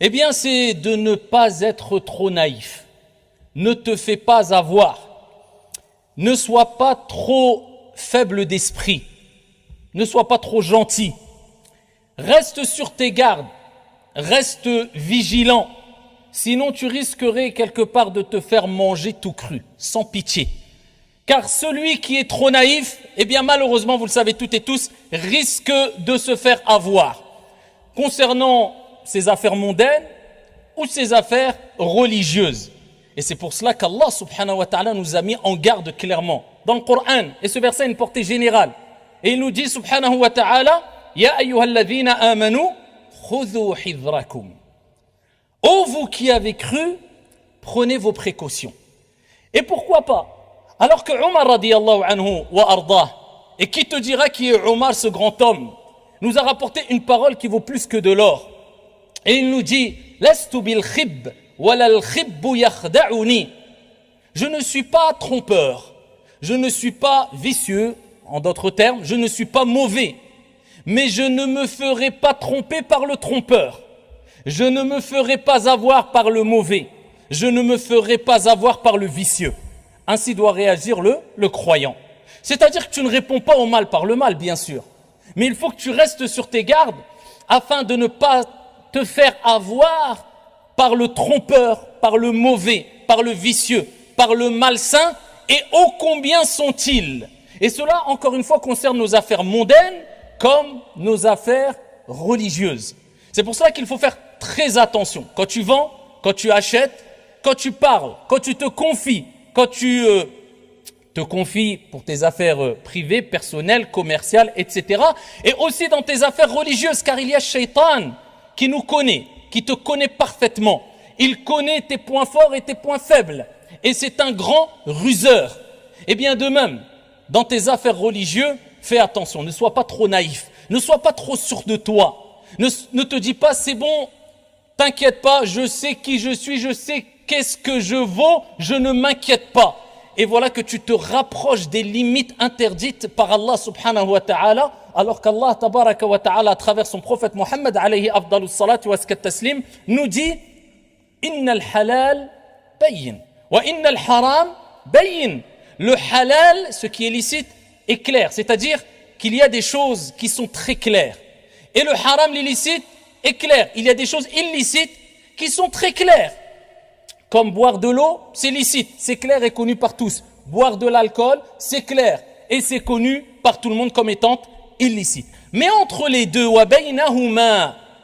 Eh bien, c'est de ne pas être trop naïf. Ne te fais pas avoir. Ne sois pas trop faible d'esprit. Ne sois pas trop gentil. Reste sur tes gardes. Reste vigilant. Sinon, tu risquerais quelque part de te faire manger tout cru, sans pitié. Car celui qui est trop naïf, eh bien malheureusement, vous le savez toutes et tous, risque de se faire avoir. Concernant ses affaires mondaines ou ses affaires religieuses. Et c'est pour cela qu'Allah subhanahu wa ta'ala nous a mis en garde clairement dans le Coran. Et ce verset a une portée générale. Et il nous dit subhanahu wa ta'ala, Ya ayyuhalladhina amanu, khudhu hidrakum. Ô vous qui avez cru, prenez vos précautions. Et pourquoi pas? Alors que Omar radiyallahu anhu wa ardah, et qui te dira qui est Omar, ce grand homme, nous a rapporté une parole qui vaut plus que de l'or. Et il nous dit, Lastu bil khib, wala al khibbu yakhda'uni. Je ne suis pas trompeur, je ne suis pas vicieux, en d'autres termes, je ne suis pas mauvais, mais je ne me ferai pas tromper par le trompeur. Je ne me ferai pas avoir par le mauvais. Je ne me ferai pas avoir par le vicieux. Ainsi doit réagir le croyant. C'est-à-dire que tu ne réponds pas au mal par le mal, bien sûr. Mais il faut que tu restes sur tes gardes afin de ne pas te faire avoir par le trompeur, par le mauvais, par le vicieux, par le malsain. Et ô combien sont-ils? Et cela, encore une fois, concerne nos affaires mondaines comme nos affaires religieuses. C'est pour cela qu'il faut faire très attention. Quand tu vends, quand tu achètes, quand tu parles, quand tu te confies, quand tu te confies pour tes affaires privées, personnelles, commerciales, etc. Et aussi dans tes affaires religieuses, car il y a Shaitan qui nous connaît, qui te connaît parfaitement. Il connaît tes points forts et tes points faibles. Et c'est un grand ruseur. Et bien de même, dans tes affaires religieuses, fais attention, ne sois pas trop naïf, ne sois pas trop sûr de toi. Ne te dis pas, c'est bon, t'inquiète pas, je sais qui je suis, je sais qu'est-ce que je vaux, je ne m'inquiète pas. Et voilà que tu te rapproches des limites interdites par Allah subhanahu wa ta'ala, alors qu'Allah tabaraka wa ta'ala, à travers son prophète Mohammed alayhi afdalus salatu wa askat taslim, nous dit Inna al-halal bayyin, wa inna al-haram bayyin. Le halal, ce qui est licite, est clair, c'est-à-dire qu'il y a des choses qui sont très claires. Et le haram, l'illicite, est clair. Il y a des choses illicites qui sont très claires. Comme boire de l'eau, c'est licite, c'est clair et connu par tous. Boire de l'alcool, c'est clair et c'est connu par tout le monde comme étant illicite. Mais entre les deux,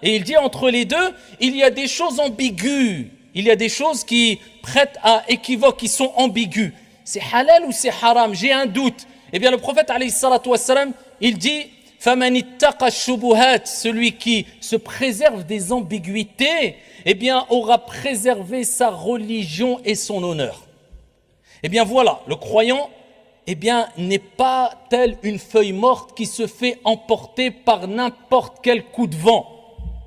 et il dit entre les deux, il y a des choses ambiguës. Il y a des choses qui prêtent à équivoque, qui sont ambiguës. C'est halal ou c'est haram? J'ai un doute. Eh bien, le prophète, alayhi salatu wassalam, il dit فَمَنِ اتَّقَى الشُّبُهَاتِ, celui qui se préserve des ambiguïtés, eh bien, aura préservé sa religion et son honneur. Eh bien, voilà, le croyant, eh bien, n'est pas tel une feuille morte qui se fait emporter par n'importe quel coup de vent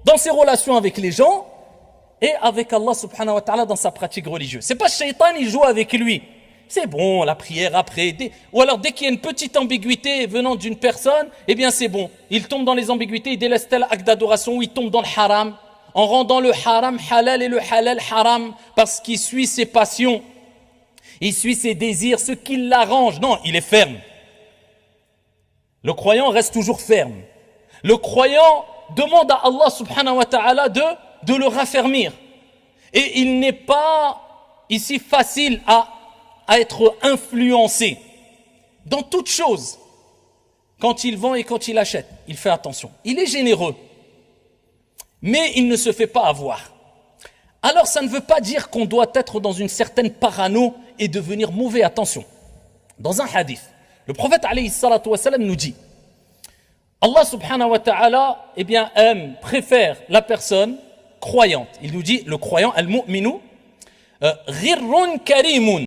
dans ses relations avec les gens et avec Allah subhanahu wa ta'ala dans sa pratique religieuse. C'est pas Shaitan, il joue avec lui. C'est bon, la prière après. Ou alors dès qu'il y a une petite ambiguïté venant d'une personne, eh bien c'est bon. Il tombe dans les ambiguïtés, il délaisse tel acte d'adoration ou il tombe dans le haram, en rendant le haram halal et le halal haram, parce qu'il suit ses passions, il suit ses désirs, ce qui l'arrange. Non, il est ferme. Le croyant reste toujours ferme. Le croyant demande à Allah subhanahu wa ta'ala de le raffermir. Et il n'est pas ici facile à être influencé dans toute chose. Quand il vend et quand il achète, il fait attention. Il est généreux, mais il ne se fait pas avoir. Alors ça ne veut pas dire qu'on doit être dans une certaine parano et devenir mauvais. Attention. Dans un hadith, le prophète alayhi salatu wa salam nous dit Allah subhanahu wa ta'ala eh bien, préfère la personne croyante. Il nous dit le croyant, al-mu'minu, ghirrun karimun.